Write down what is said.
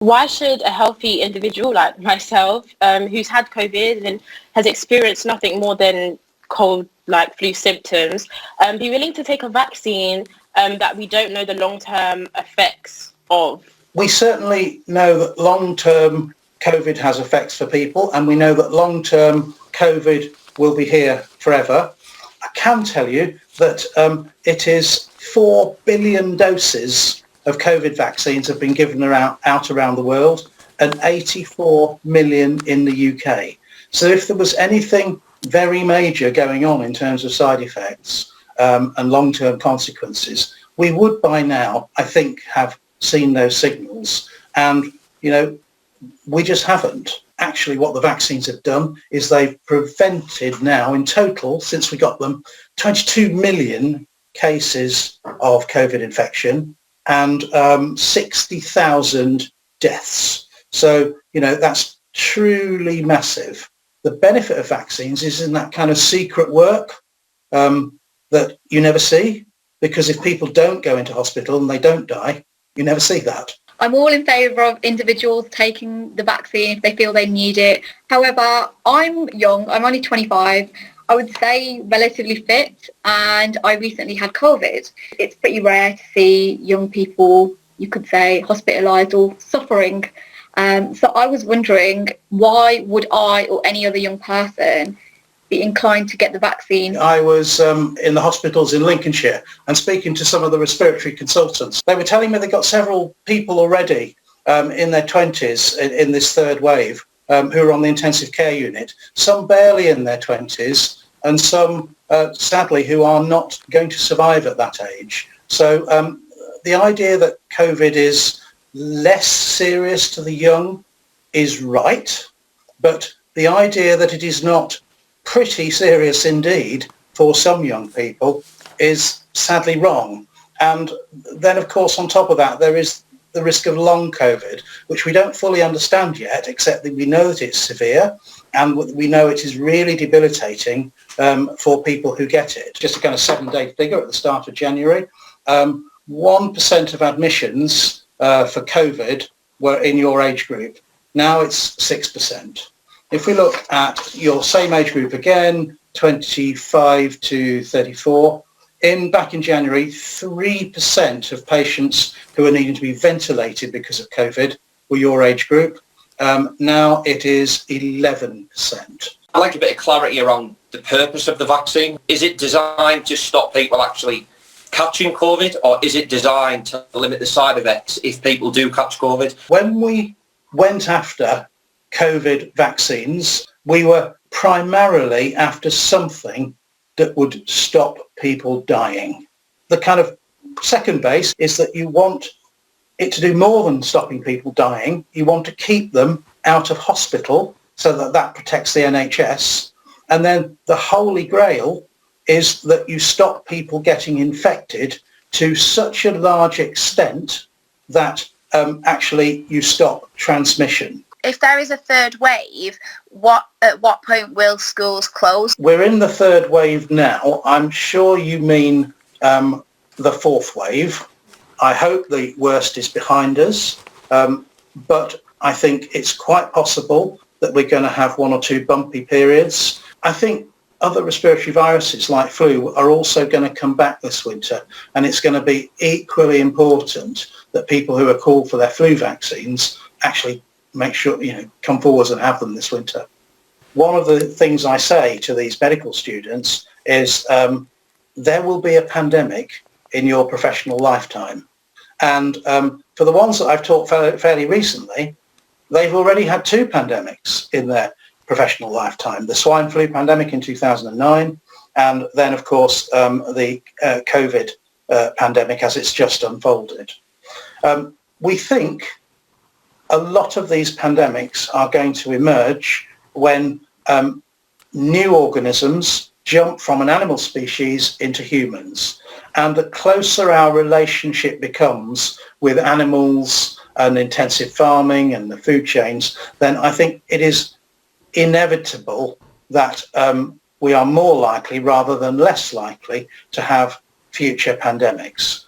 Why should a healthy individual like myself, who's had COVID and has experienced nothing more than cold, like flu symptoms, be willing to take a vaccine that we don't know the long-term effects of? We certainly know that long-term COVID has effects for people, and we know that long-term COVID will be here forever. I can tell you that it is 4 billion doses of COVID vaccines have been given out around the world, and 84 million in the UK. So if there was anything very major going on in terms of side effects and long-term consequences, we would by now, I think, have seen those signals. And, we just haven't. Actually, what the vaccines have done is they've prevented now, in total, since we got them, 22 million cases of COVID infection and 60,000 deaths. So, that's truly massive. The benefit of vaccines is in that kind of secret work that you never see, because if people don't go into hospital and they don't die, you never see that. I'm all in favour of individuals taking the vaccine if they feel they need it. However, I'm young, I'm only 25. I would say relatively fit, and I recently had COVID. It's pretty rare to see young people, you could say, hospitalised or suffering. So I was wondering, why would I or any other young person be inclined to get the vaccine? I was in the hospitals in Lincolnshire and speaking to some of the respiratory consultants. They were telling me they got several people already in their 20s in this third wave who are on the intensive care unit, some barely in their 20s and some, sadly, who are not going to survive at that age. So the idea that COVID is less serious to the young is right, but the idea that it is not pretty serious indeed for some young people is sadly wrong. And then, of course, on top of that, there is the risk of long COVID, which we don't fully understand yet, except that we know that it's severe and we know it is really debilitating for people who get it. Just a kind of 7-day figure at the start of January, 1% of admissions for COVID were in your age group. Now it's 6%. If we look at your same age group again, 25 to 34, back in January, 3% of patients who are needing to be ventilated because of COVID were your age group. Now it is 11%. I'd like a bit of clarity around the purpose of the vaccine. Is it designed to stop people actually catching COVID, or is it designed to limit the side effects if people do catch COVID? When we went after COVID vaccines, we were primarily after something that would stop people dying. The kind of second base is that you want it to do more than stopping people dying. You want to keep them out of hospital so that that protects the NHS. And then the holy grail is that you stop people getting infected to such a large extent that actually you stop transmission. If there is a third wave, at what point will schools close? We're in the third wave now. I'm sure you mean the fourth wave. I hope the worst is behind us, but I think it's quite possible that we're going to have 1 or 2 bumpy periods. I think other respiratory viruses like flu are also going to come back this winter, and it's going to be equally important that people who are called for their flu vaccines actually make sure, come forwards and have them this winter. One of the things I say to these medical students is there will be a pandemic in your professional lifetime. And for the ones that I've taught fairly recently, they've already had 2 pandemics in their professional lifetime. The swine flu pandemic in 2009, and then, of course, the COVID pandemic as it's just unfolded. We think a lot of these pandemics are going to emerge when new organisms jump from an animal species into humans. And the closer our relationship becomes with animals and intensive farming and the food chains, then I think it is inevitable that we are more likely rather than less likely to have future pandemics.